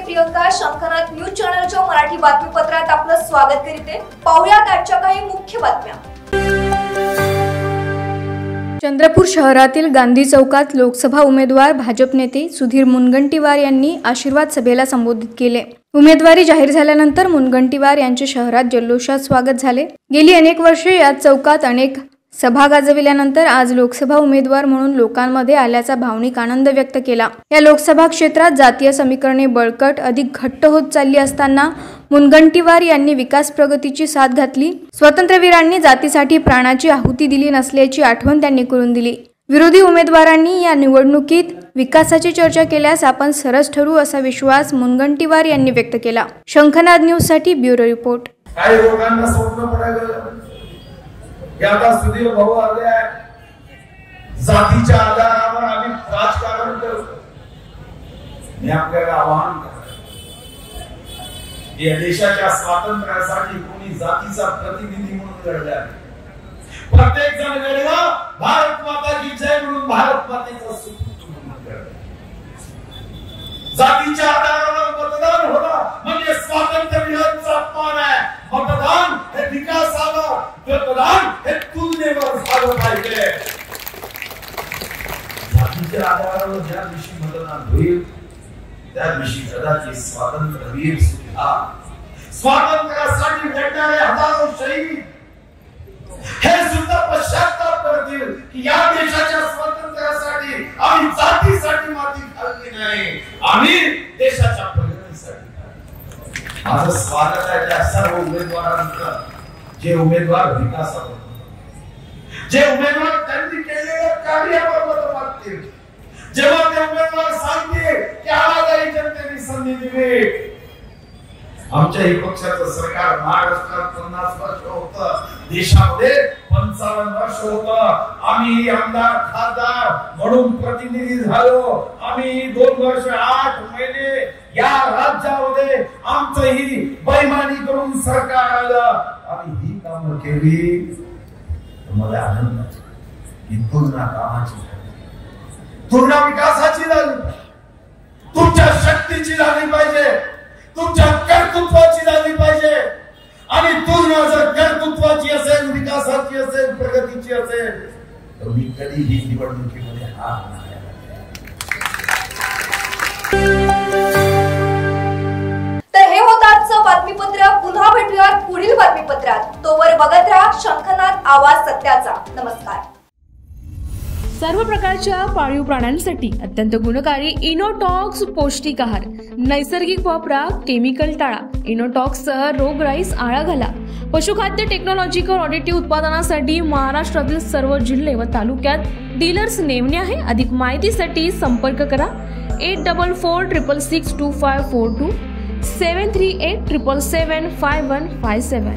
Priyanka Shankhnath news चॅनलच्या मराठी बातमीपत्रात आपलं स्वागत करते। पाहुयात आजच्या काही मुख्य बातम्या। चंद्रपूर शहरातील गांधी चौकात लोकसभा उमेदवार भाजप नेते सुधीर मुनगंटीवार यांनी आशीर्वाद सभेला संबोधित केले। उमेदवारी जाहीर झाल्यानंतर मुनगंटीवार यांचे शहरात जल्लोषात स्वागत झाले। गेली अनेक वर्षे या चौकात अनेक सभा गाजविल्यानंतर आज लोकसभा उमेदवार म्हणून लोकांमध्ये आल्याचा भावनिक आनंद व्यक्त केला। या लोकसभा क्षेत्रात जातीय समीकरणे बळकट अधिक घट्ट होत चालली असताना मुनगंटीवार यांनी विकास प्रगतीची साथ घातली। स्वातंत्र्यवीरांनी जातीसाठी प्राणाची आहुती दिली नसल्याची आठवण त्यांनी करून दिली। विरोधी उमेदवारांनी या निवडणुकीत विकासाची चर्चा केल्यास आपण सरस ठरू असा विश्वास मुनगंटीवार यांनी व्यक्त केला। शंखनाद न्यूज साठी ब्युरो रिपोर्ट। काही लोकांना स्वप्न पडायला आता सुधीर भाऊ आले आहे, जातीच्या आधारावर आम्ही राजकारण करतो। मी आपल्याला आवाहन करतो, या देशाच्या स्वातंत्र्यासाठी कोणी जातीचा प्रतिनिधी म्हणून लढला, प्रत्येक जण लढला भारत माता की जय म्हणून भारत मातेचा सुपुत्र म्हणून लढला। जातीच्या आधारावर मतदान होणं म्हणजे स्वातंत्र्याचा अपमान आहे। मतदान हे विकासावर, मतदान हे तुलनेवर झालं पाहिजे। जातीच्या आधारावर ज्या दिवशी मतदान होईल त्या दिवशी कदाचित स्वातंत्र्यवीर सुद्धा, स्वातंत्र्यासाठी लढणारे हजारो शहीद हे सुद्धा पश्चाताप करतील की या देशाच्या स्वातंत्र्यासाठी आम्ही जातीसाठी माती घालली नाही, आम्ही देशाच्या प्रगतीसाठी। माझं स्वागत आहे त्या सर्व उमेदवारांचं, जे उमेदवार विकासावर, जे उमेदवार त्यांनी केलेल्या कार्यावर मत मागतील, जेव्हा ते उमेदवार सांगतील की आम्हाला जनतेने संधी दिली। आमच्याही पक्षाचं सरकार महाराष्ट्रात 50 वर्ष होतं, देशामध्ये 55 वर्ष होतं। आम्ही आमदार खासदार म्हणून प्रतिनिधी झालो। आम्ही 2 वर्ष 8 महिने या राज्यामध्ये आमचंही बैमानी करून सरकार आलं, आम्ही ही कामं केली। मला आनंद आहे ही पूर्ण कामाची, पूर्ण विकासाची झाली, तुमच्या शक्तीची झाली पाहिजे, तुमच्या कर्तृत्वाची झाली पाहिजे। आणि तुलना जर कर्तृत्वाची असेल, विकासाची असेल, प्रगतीची असेल तर मी कधीही निवडणुकीमध्ये हार नाही घालणार। तर हे होतं आजचं बातमीपत्र। पुन्हा भेटूयात पुढील बातमीपत्रात। तोवर बघत राहा शंखनाद आवाज सत्याचा। नमस्कार। सर्व प्रकारच्या पाळीव प्राण्यांसाठी अत्यंत गुणकारी इनोटॉक्स पौष्टिक आहार, नैसर्गिक वापरा, केमिकल टाळा। इनोटॉक्स सह रोगराईस आळा घाला। पशुखाद्य टेक्नॉलॉजिकल ऑडिटिव्ह उत्पादनासाठी महाराष्ट्रातील सर्व जिल्हे व तालुक्यात डीलर्स नेमणे आहे। अधिक माहितीसाठी संपर्क करा 8446662542 738775157।